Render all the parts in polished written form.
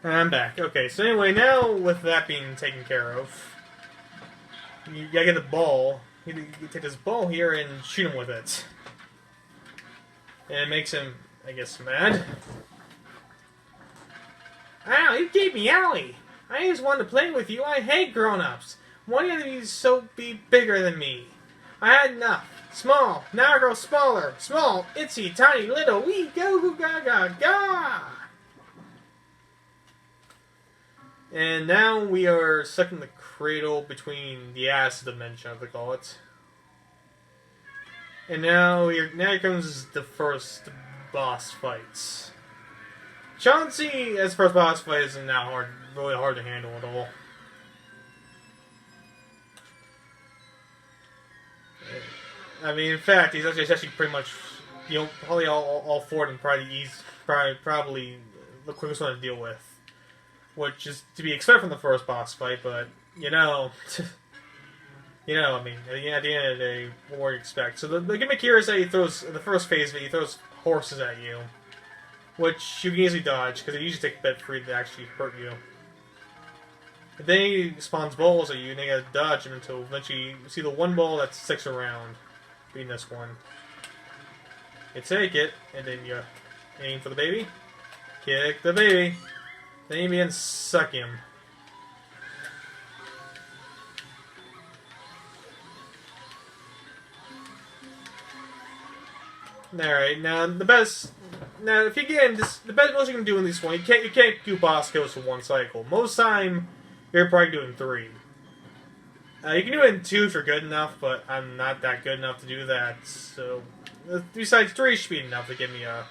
I'm back. Okay, so anyway, now with that being taken care of, you gotta get the ball. You take this ball here and shoot him with it. And it makes him, I guess, mad. Ow, you gave me owie! I just wanted to play with you. I hate grown-ups. One of these so be bigger than me. I had enough. Small. Now I grow smaller. Small. Itsy, tiny, little. Wee, go, goo, gaga, ga! And now we are stuck in the cradle between the acid dimension, as they call it. And now here comes the first boss fights. Chauncey, as first boss fight, isn't that really hard to handle at all. I mean, in fact, he's actually pretty much, probably all four of them probably the quickest one to deal with. Which is to be expected from the first boss fight, but, I mean, at the end of the day, what do you expect? So the gimmick here is that he throws, in the first phase of it, he throws horses at you. Which you can easily dodge, because they usually take a bit for you to actually hurt you. And then he spawns balls at you, and then you gotta dodge them until eventually you see the one ball that sticks around, being this one. You take it, and then you aim for the baby, kick the baby, then you begin to suck him. Alright, now if you get in this, the best most you can do in this one, you can't do boss kills for one cycle. Most time, you're probably doing 3. You can do it in 2 if you're good enough, but I'm not that good enough to do that. So, besides 3 should be enough to give me a.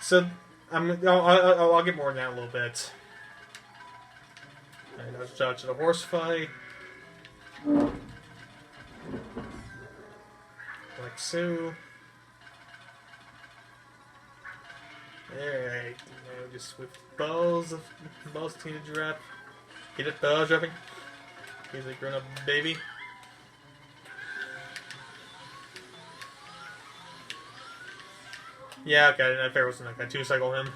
So, I'll get more than that in a little bit. And let's judge the horse fight. Like so. Alright, now just with balls teenage rap. Get it, balls dropping. He's a grown up baby. Yeah, okay, I figured it wasn't like a 2-cycle him.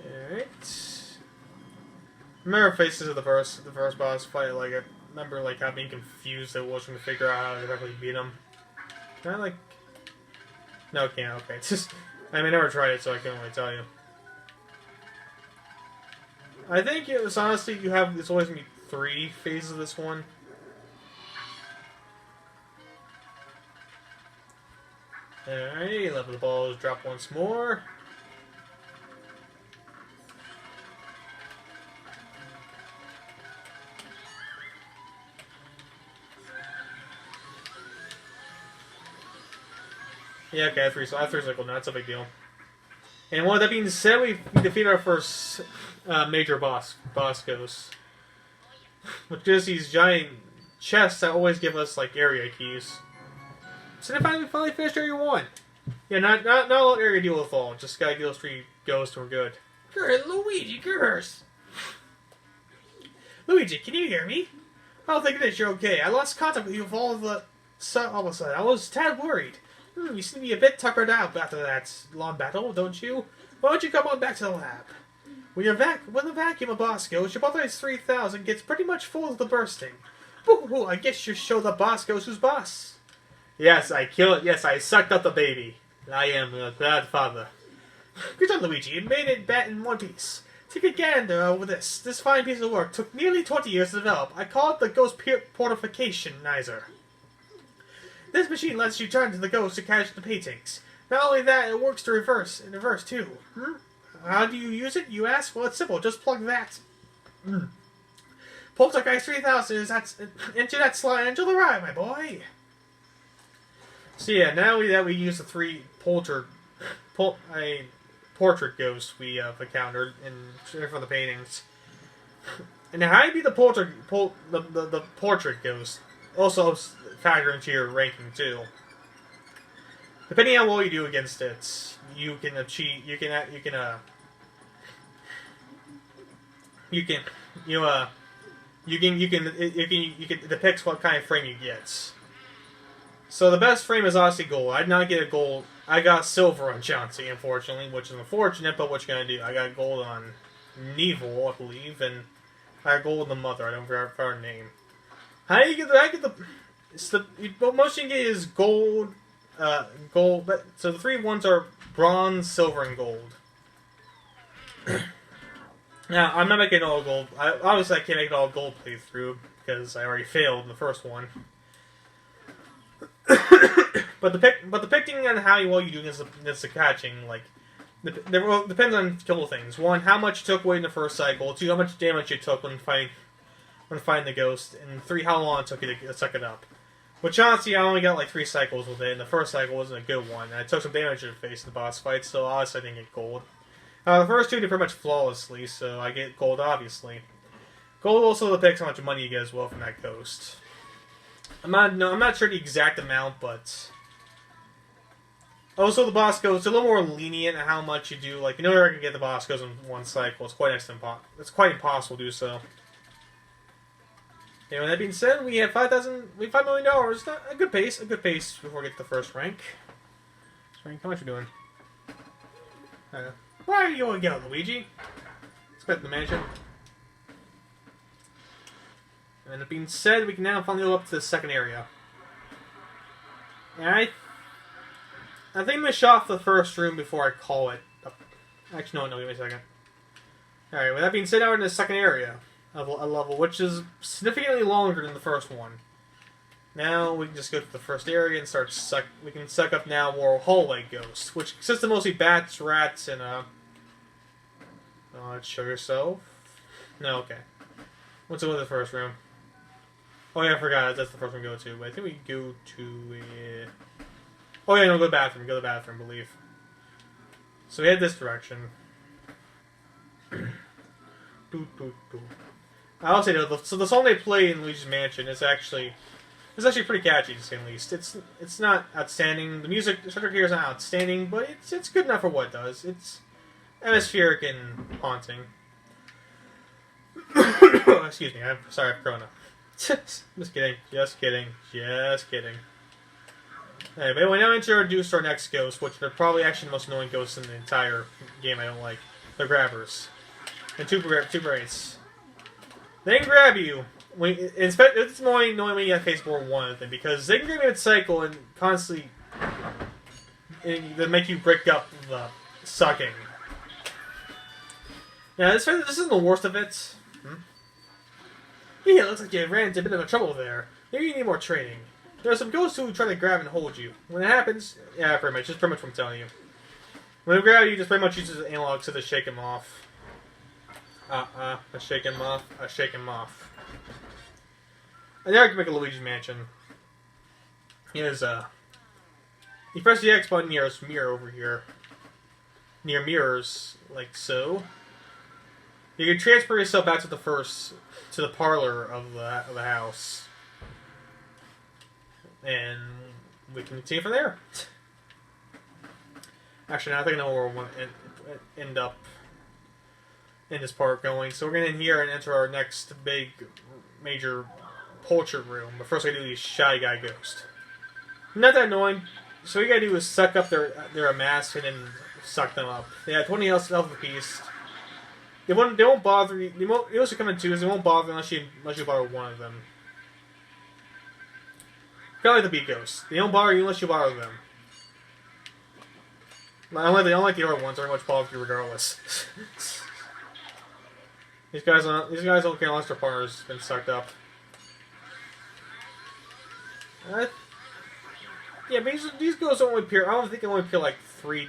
Alright. Remember faces of the first boss fight, like I remember like how being confused I was trying to figure out how to exactly beat him. Can I like no, I can't, okay. It's just I mean I never tried it so I can't really tell you. I think it was honestly there's always gonna be 3 phases of this one. Alright, level the balls, drop once more. Yeah, okay, I have 3 cycles now, that's a big deal. And with that being said, we defeated our first major boss ghost. Which is these giant chests that always give us, like, area keys. So then we finally finished Area 1. Yeah, not a lot of area to deal with all. Just gotta get those 3 ghosts and we're good. Good, Luigi, curse! Luigi, can you hear me? Oh, thank goodness you're okay. I lost contact with you all of a sudden. I was tad worried. You seem to be a bit tuckered out after that long battle, don't you? Why don't you come on back to the lab? When the vacuum of boss goes, your Butterfly 3000 gets pretty much full of the bursting. Woo-hoo, I guess you show the boss goes who's boss. Yes, I sucked up the baby. I am a bad father. Good job, Luigi. You made it bat in one piece. Take a gander over this. This fine piece of work took nearly 20 years to develop. I call it the Ghost Portificationizer. This machine lets you turn to the ghost to catch the paintings. Not only that, it works in reverse too. How do you use it, you ask? Well, it's simple. Just plug that. Poltergeist 3000 into that slide into the ride, my boy. So yeah, now that we use the 3 portrait ghosts we have encountered from the paintings. And how you be the portrait ghost also helps factor into your ranking too. Depending on what you do against it, you can achieve. You can depict what kind of frame you get. So the best frame is obviously gold. I did not get a gold. I got silver on Chauncey, unfortunately, which is unfortunate, but what you gonna do? I got gold on Neville, I believe, and I got gold on the mother. I don't remember her name. How do you get the... most you can get is gold, gold, but, so the three ones are bronze, silver, and gold. Now, I'm not making all gold. Obviously, I can't make it all gold playthrough, because I already failed in the first one. but depending on how well you do this the catching, like, depends on a couple of things. One, how much you took away in the first cycle. Two, how much damage you took when fighting the ghost. And three, how long it took you to suck it up. With Chauncey, I only got like 3 cycles with it, and the first cycle wasn't a good one. And I took some damage to the face in the boss fight, so obviously I didn't get gold. The first two did pretty much flawlessly, so I get gold, obviously. Gold also depicts how much money you get as well from that ghost. I'm not sure the exact amount, but also the boss goes a little more lenient in how much you do. Like, you know, I can get the boss goes in one cycle. It's quite impossible to do so. And with that being said, we have $5 million. A good pace before we get to the first rank. Frank, how much are you doing? Where are you going to go, Luigi? Let's go to the mansion. And that being said, we can now finally go up to the second area. And I think I'm going to shut off the first room before I call it. Actually, no, give me a second. Alright, with that being said, now we're in the second area of a level, which is significantly longer than the first one. Now we can just go to the first area and we can suck up now more hallway ghosts, which consists of mostly bats, rats, and let's show yourself. No, okay. Let's go to the first room. Oh yeah, I forgot. That's the first one to go to. But I think we go to... Oh yeah, no, go to the bathroom. Go to the bathroom, I believe. So we head this direction. I'll say though, so the song they play in Luigi's Mansion is actually pretty catchy, to say the least. It's not outstanding. The music, the soundtrack here is not outstanding, but it's good enough for what it does. It's atmospheric and haunting. Excuse me, I'm sorry, I have corona. Just kidding. Alright, but we now introduce our next ghost, which are probably actually the most annoying ghosts in the entire game I don't like. They're grabbers. And two brains. They can grab you. It's annoying when you have phase 4 1 of them, because they can grab you mid-cycle and constantly they make you break up the sucking. Now, this isn't the worst of it. Yeah, it looks like you ran into a bit of trouble there. Maybe you need more training. There are some ghosts who try to grab and hold you. When it happens, yeah, pretty much. That's pretty much what I'm telling you. When they grab you, just pretty much use the analog to shake him off. I shake him off. And now I can make a Luigi's Mansion. Here's, you press the X button near this mirror over here. Near mirrors, like so. You can transfer yourself back to the parlor of the house. And we can continue from there. Actually, I think I know where we'll end up in this part going. So we're going to in here and enter our next big, major portrait room. But first we do the Shy Guy Ghost. Not that annoying. So what you gotta do is suck up their mask and then suck them up. They have 20 health apiece. They won't bother you. They also come in twos. They won't bother unless you bother one of them. Kind of like the Beat Ghost. They don't bother you unless you bother them. Unlike the other ones, they're very much bother you regardless. These guys don't care unless their partner's been sucked up. Yeah, but these ghosts only appear. I don't think they only appear like three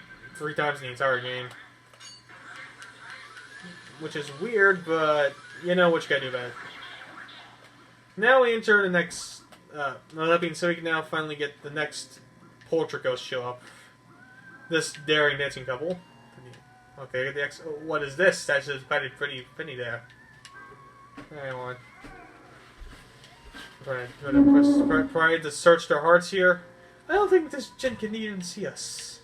times in the entire game, which is weird. But you know what you gotta do about it. Now we enter the next. That being said, we can now finally get the next portrait ghost show up. This daring dancing couple. Okay, get the X. Oh, what is this? That's just pretty there. Hang on. Try to search their hearts here. I don't think this Jin can even see us.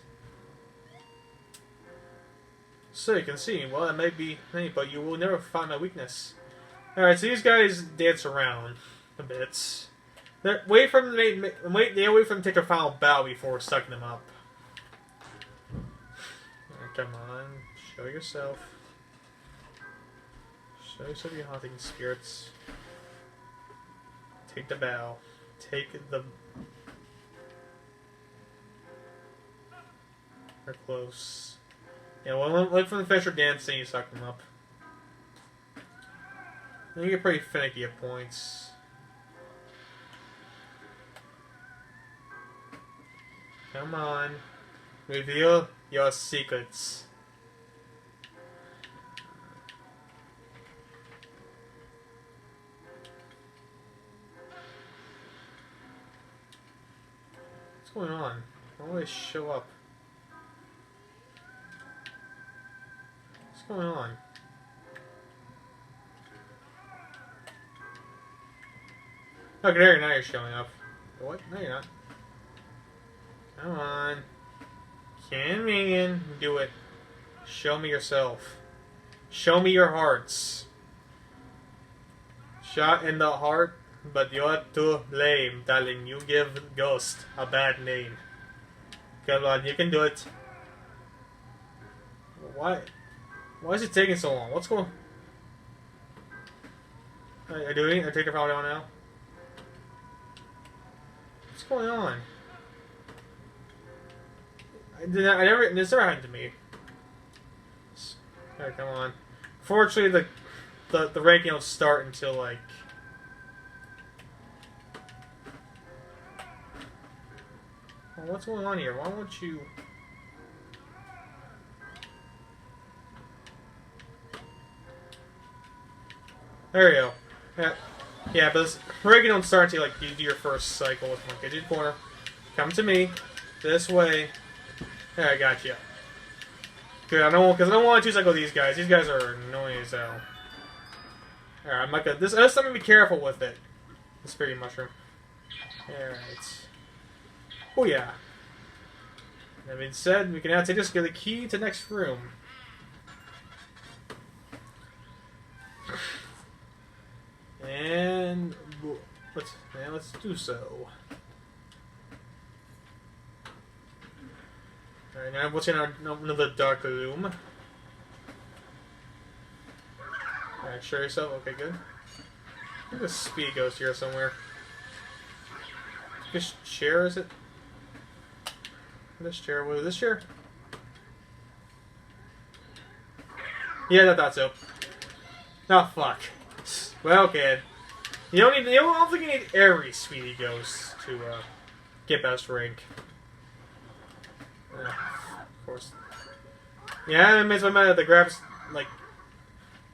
So you can see. Well, that may be me, but you will never find my weakness. Alright, so these guys dance around a bit. Wait for them to wait for them to take their final bow before sucking them up. Come on, show yourself. Show yourself your hunting spirits. Take the bow. Take the... They're close. Yeah, wait for the fish are dancing, you suck them up. Then you get pretty finicky at points. Come on. Reveal your secrets. What's going on? Why don't they show up? What's going on? Okay, there, now you're showing up. What? No, you're not. Come on. Come in. Do it. Show me yourself. Show me your hearts. Shot in the heart, but you're too lame, darling. You give Ghost a bad name. Come on, you can do it. Why? Why is it taking so long? What's going on? Are you doing it? I take the power down now? What's going on? This never happened to me. Alright, come on. Fortunately, the ranking don't start until, like... Well, what's going on here? Why won't you... There you go. Yeah, but this ranking don't start until, like, you do your first cycle with Monkey. Get you the corner. Come to me. This way. Yeah, I got you. Good, because I don't want to cycle these guys. These guys are annoying as hell. Alright, I'm not gonna. I just have to be careful with it. The spirit mushroom. Alright. Oh yeah. That being said, we can now take this, get the key to the next room. And let's do so. Alright, now what's in another dark room? Alright, show yourself. Okay, good. I think the speed ghost here somewhere. This chair, is it? This chair? What is this chair? Yeah, I thought so. Oh, fuck. Well, kid. You don't need. I don't think you need every Speedy Ghost to get best rank. Of course. Yeah, it makes my mind that the grabs, like,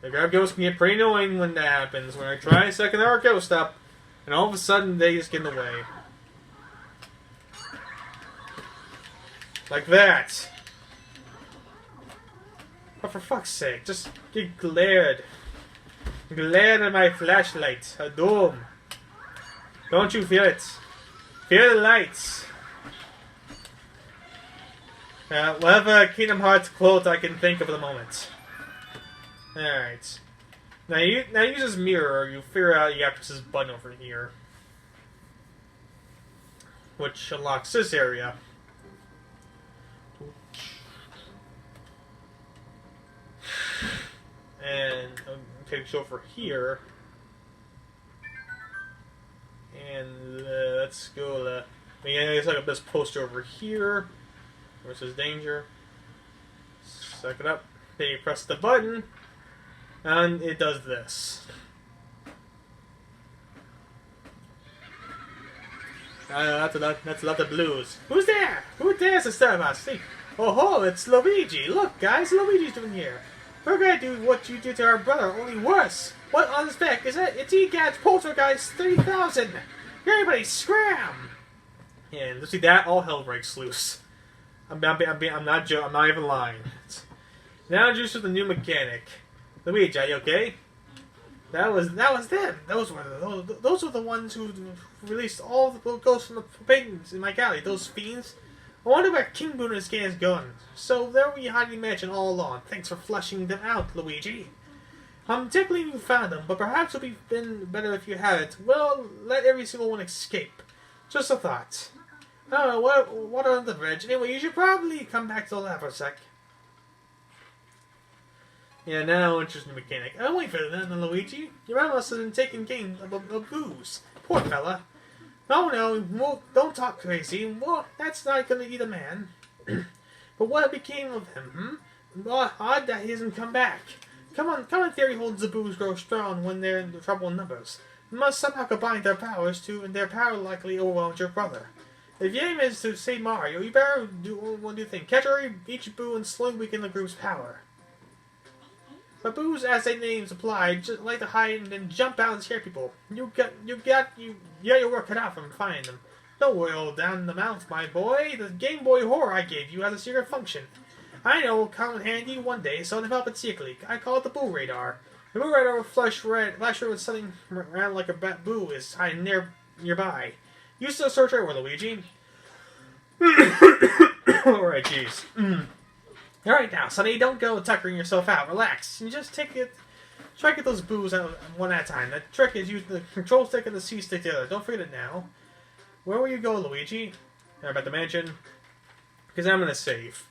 the grab ghosts can get pretty annoying when that happens. When I try to second our ghost up, and all of a sudden they just get in the way. Like that. But for fuck's sake, just get glared. Glared at my flashlight. A dome. Don't you feel it? Feel the lights. Whatever Kingdom Hearts quote I can think of at the moment. Alright. Now use this mirror, you figure out you have to press this button over here. Which unlocks this area. And okay, so over here. And let's go. It's like this poster over here. Versus danger. Suck it up. Then you press the button, and it does this. That's a lot of blues. Who's there? Who dares to serve us? See? Oh ho, it's Luigi. Look, guys, Luigi's doing here. We're gonna do what you did to our brother, only worse. What on the spec is it? It's EGAD's Poltergeist 3000. Everybody scram! And to see that, all hell breaks loose. I'm not even lying. Now introduced with the new mechanic. Luigi, are you okay? That was them. Those were the ones who released all the ghosts from the paintings in my gallery. Those fiends. I wonder where King Boone and his gang has gone. So there we hiding mansion all along. Thanks for flushing them out, Luigi. I'm tickling you found them, but perhaps it would have been better if you hadn't. Well, let every single one escape. Just a thought. Oh, what on the bridge? Anyway, you should probably come back to the lab for a sec. Yeah, now interesting mechanic. Oh, wait for that, Luigi. Your man must have been taking game of booze. Poor fella. Oh no, well, don't talk crazy. Well, that's not gonna eat a man. But what became of him, Well, odd that he hasn't come back. Common theory holds the booze grow strong when they're in trouble in numbers. They must somehow combine their powers too, and their power likely overwhelms your brother. If your aim is to save Mario, you better do what do you think? Catch each boo and slowly weaken the group's power. But boos, as their names imply, just like to hide and then jump out and scare people. You got your work cut out from finding them. Don't roll down in the mouth, my boy. The Game Boy Horror I gave you has a secret function. I know it'll come in handy one day, so develop it secretly. I call it the Boo Radar. The Boo Radar will flash red when something around like a boo is hiding nearby. Use the search everywhere, Luigi. Alright, jeez. Alright now, Sonny, don't go tuckering yourself out. Relax. You just try to get those boos out one at a time. The trick is use the control stick and the C stick together. Don't forget it now. Where will you go, Luigi? I'm about to mention. Because I'm going to save.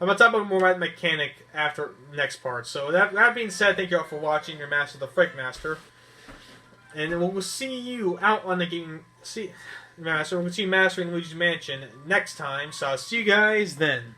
I'm going to talk about more about the mechanic after next part. So that being said, thank you all for watching your Master the Freak Master. And we'll see you out on the game. We'll see you mastering Luigi's Mansion next time. So I'll see you guys then.